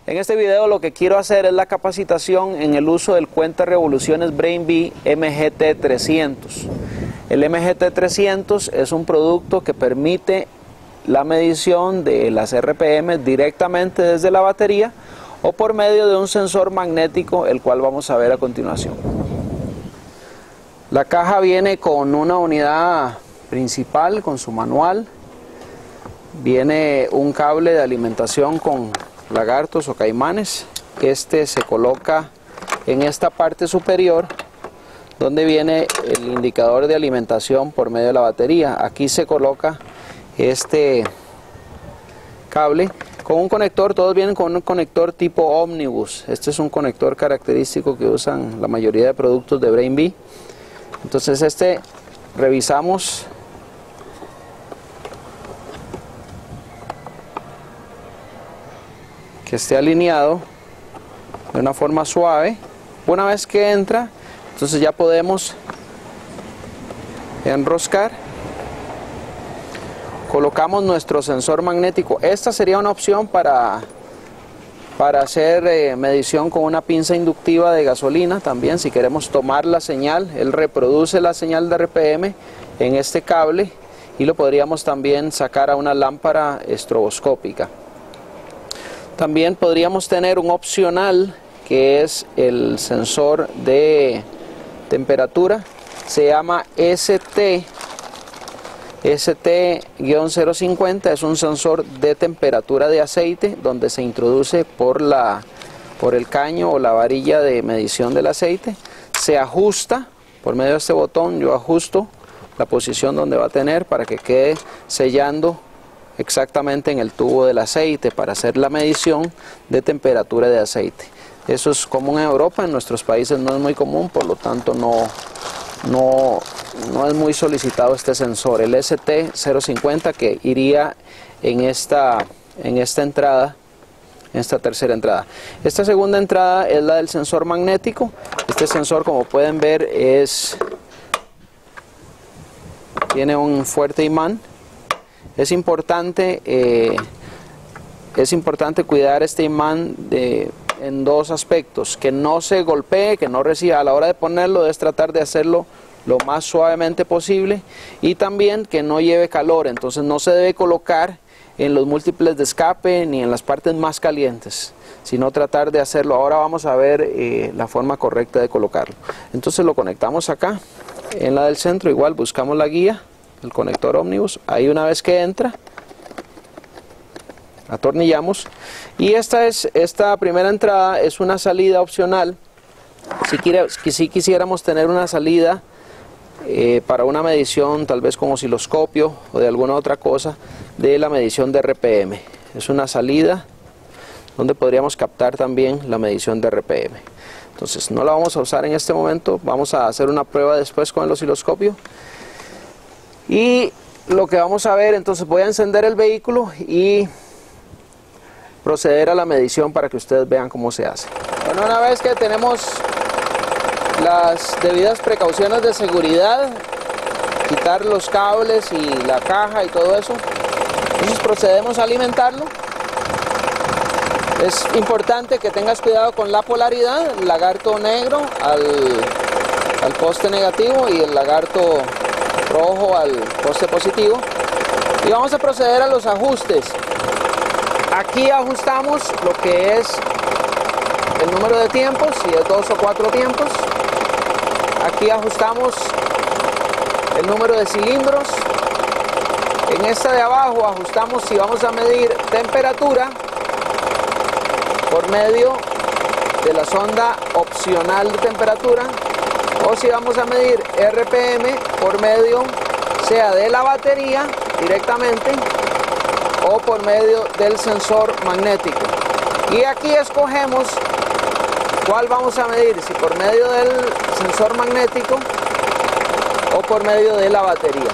En este video lo que quiero hacer es la capacitación en el uso del cuenta revoluciones BrainBee MGT300. El MGT300 es un producto que permite la medición de las RPM directamente desde la batería o por medio de un sensor magnético, el cual vamos a ver a continuación. La caja viene con una unidad principal, con su manual. Viene un cable de alimentación con lagartos o caimanes. Este se coloca en esta parte superior donde viene el indicador de alimentación por medio de la batería. Aquí se coloca este cable con un conector. Todos vienen con un conector tipo Omnibus. Este es un conector característico que usan la mayoría de productos de BrainBee. Entonces revisamos que esté alineado de una forma suave. Una vez que entra, entonces ya podemos enroscar. Colocamos nuestro sensor magnético. Esta sería una opción para hacer medición con una pinza inductiva de gasolina. También, si queremos tomar la señal, él reproduce la señal de RPM en este cable y lo podríamos también sacar a una lámpara estroboscópica. También podríamos tener un opcional que es el sensor de temperatura. Se llama ST-050, es un sensor de temperatura de aceite donde se introduce por el caño o la varilla de medición del aceite. Se ajusta por medio de este botón. Yo ajusto la posición donde va a tener para que quede sellando exactamente en el tubo del aceite para hacer la medición de temperatura de aceite. Eso es común en Europa, en nuestros países no es muy común, por lo tanto no es muy solicitado este sensor, el ST-050, que iría en esta entrada, en esta tercera entrada. Esta segunda entrada es la del sensor magnético. Este sensor, como pueden ver, tiene un fuerte imán. Es importante cuidar este imán en dos aspectos: que no se golpee, que no reciba. A la hora de ponerlo debes tratar de hacerlo lo más suavemente posible, y también que no lleve calor. Entonces no se debe colocar en los múltiples de escape ni en las partes más calientes, sino tratar de hacerlo. Ahora vamos a ver la forma correcta de colocarlo. Entonces lo conectamos acá en la del centro. Igual buscamos la guía, el conector Omnibus. Ahí, una vez que entra, atornillamos. Y esta primera entrada es una salida opcional. Si quisiéramos tener una salida para una medición, tal vez con osciloscopio o de alguna otra cosa, de la medición de RPM. Es una salida donde podríamos captar también la medición de RPM. Entonces no la vamos a usar en este momento. Vamos a hacer una prueba después con el osciloscopio. Y lo que vamos a ver, entonces voy a encender el vehículo y proceder a la medición para que ustedes vean cómo se hace. Bueno, una vez que tenemos las debidas precauciones de seguridad, quitar los cables y la caja y todo eso, entonces procedemos a alimentarlo. Es importante que tengas cuidado con la polaridad: el lagarto negro al poste negativo y el lagarto rojo al poste positivo. Y vamos a proceder a los ajustes. Aquí ajustamos lo que es el número de tiempos, si es 2 o 4 tiempos. Aquí ajustamos el número de cilindros. En esta de abajo ajustamos si vamos a medir temperatura por medio de la sonda opcional de temperatura, o si vamos a medir RPM por medio, sea de la batería directamente o por medio del sensor magnético. Y aquí escogemos cuál vamos a medir, si por medio del sensor magnético o por medio de la batería.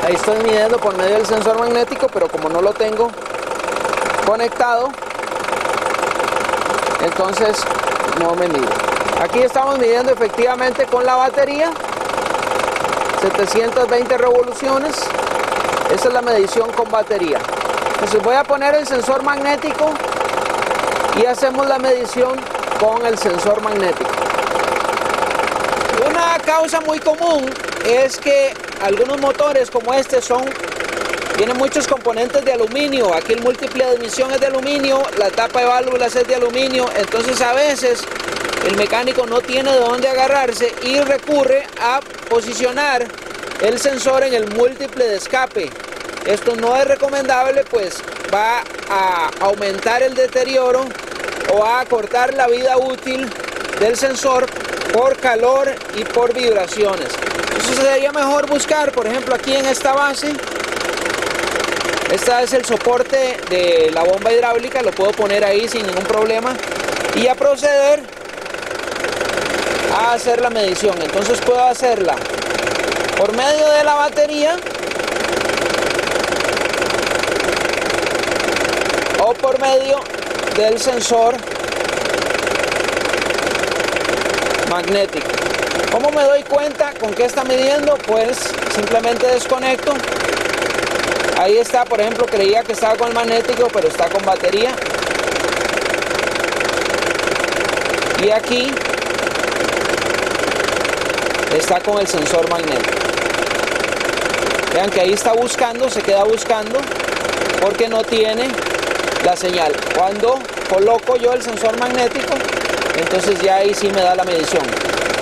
Ahí estoy midiendo por medio del sensor magnético, pero como no lo tengo conectado, entonces no me mido. Aquí estamos midiendo efectivamente con la batería 720 revoluciones. Esa es la medición con batería. Entonces voy a poner el sensor magnético y hacemos la medición con el sensor magnético. Una causa muy común es que algunos motores como este tienen muchos componentes de aluminio. Aquí el múltiple de admisión es de aluminio, la tapa de válvulas es de aluminio, entonces a veces el mecánico no tiene de dónde agarrarse y recurre a posicionar el sensor en el múltiple de escape. Esto no es recomendable, pues va a aumentar el deterioro o a acortar la vida útil del sensor por calor y por vibraciones. Entonces sería mejor buscar, por ejemplo, aquí en esta base. Esta es el soporte de la bomba hidráulica, lo puedo poner ahí sin ningún problema y a proceder a hacer la medición. Entonces puedo hacerla por medio de la batería o por medio del sensor magnético. ¿Cómo me doy cuenta con qué está midiendo? Pues simplemente desconecto. Ahí está, por ejemplo, creía que estaba con el magnético, pero está con batería. Y aquí está con el sensor magnético. Vean que ahí está buscando, se queda buscando, porque no tiene la señal. Cuando coloco yo el sensor magnético, entonces ya ahí sí me da la medición.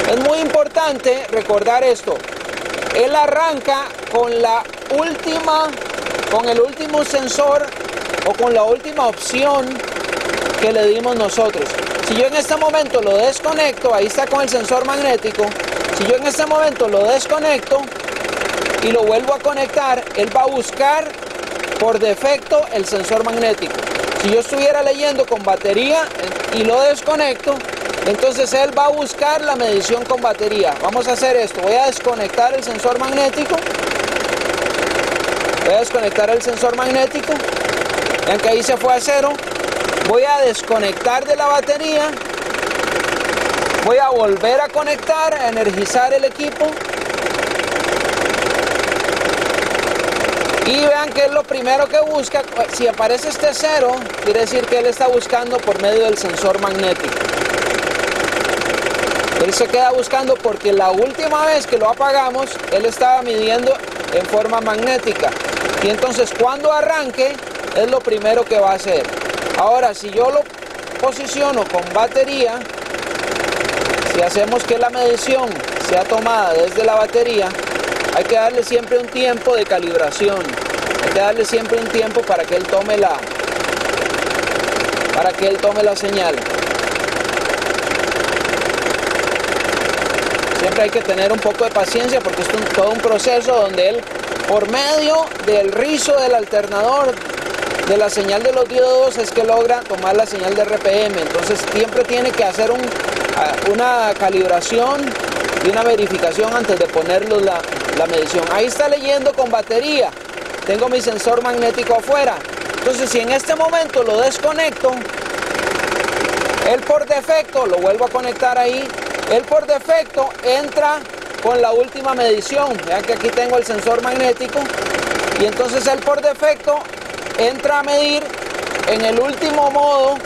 Es muy importante recordar esto. Él arranca con el último sensor o con la última opción que le dimos nosotros. Si yo en este momento lo desconecto, ahí está con el sensor magnético. Si yo en este momento lo desconecto y lo vuelvo a conectar, él va a buscar por defecto el sensor magnético. Si yo estuviera leyendo con batería y lo desconecto, entonces él va a buscar la medición con batería. Vamos a hacer esto. Voy a desconectar el sensor magnético. Voy a desconectar el sensor magnético. Vean que ahí se fue a cero. Voy a desconectar de la batería. Voy a volver a conectar, a energizar el equipo. Y vean que es lo primero que busca. Si aparece este cero, quiere decir que él está buscando por medio del sensor magnético. Él se queda buscando porque la última vez que lo apagamos, él estaba midiendo en forma magnética. Y entonces cuando arranque, es lo primero que va a hacer. Ahora, si yo lo posiciono con batería, si hacemos que la medición sea tomada desde la batería, hay que darle siempre un tiempo de calibración. Hay que darle siempre un tiempo para que él tome la señal. Siempre hay que tener un poco de paciencia porque es todo un proceso donde él, por medio del rizo del alternador, de la señal de los diodos, es que logra tomar la señal de RPM. Entonces siempre tiene que hacer una calibración y una verificación antes de ponerlo la medición. Ahí está leyendo con batería. Tengo mi sensor magnético afuera. Entonces si en este momento lo desconecto, él por defecto, lo vuelvo a conectar ahí, él por defecto entra con la última medición. Vean que aquí tengo el sensor magnético y entonces él por defecto entra a medir en el último modo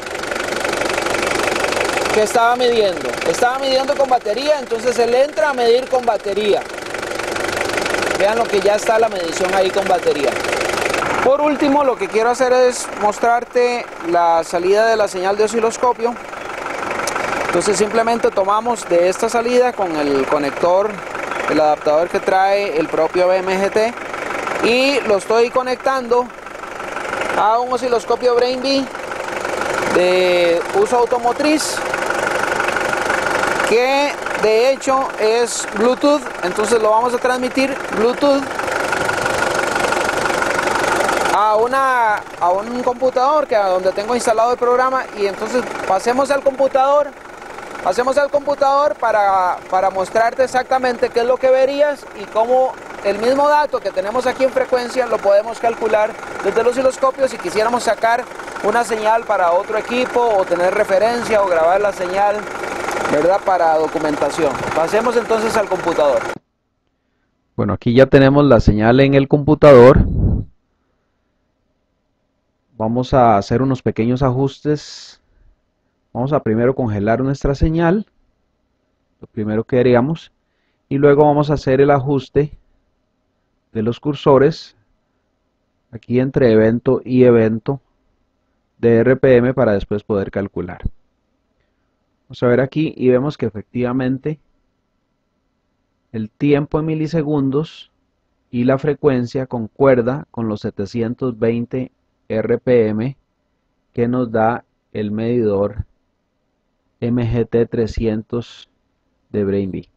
que estaba midiendo. Estaba midiendo con batería, entonces él entra a medir con batería. Vean lo que ya está la medición ahí con batería. Por último, lo que quiero hacer es mostrarte la salida de la señal de osciloscopio. Entonces simplemente tomamos de esta salida con el conector, el adaptador que trae el propio BMGT, y lo estoy conectando a un osciloscopio BrainBee de uso automotriz, que de hecho es Bluetooth. Entonces lo vamos a transmitir Bluetooth a un computador donde tengo instalado el programa, y entonces pasemos al computador para mostrarte exactamente qué es lo que verías y cómo el mismo dato que tenemos aquí en frecuencia lo podemos calcular desde los osciloscopios si quisiéramos sacar una señal para otro equipo o tener referencia o grabar la señal, ¿verdad?, para documentación. Pasemos entonces al computador. Bueno, aquí ya tenemos la señal en el computador. Vamos a hacer unos pequeños ajustes Vamos a primero congelar nuestra señal, lo primero que haríamos, y luego vamos a hacer el ajuste de los cursores aquí entre evento y evento de RPM para después poder calcular. Vamos a ver aquí y vemos que efectivamente el tiempo en milisegundos y la frecuencia concuerda con los 720 RPM que nos da el medidor MGT300 de BrainBee.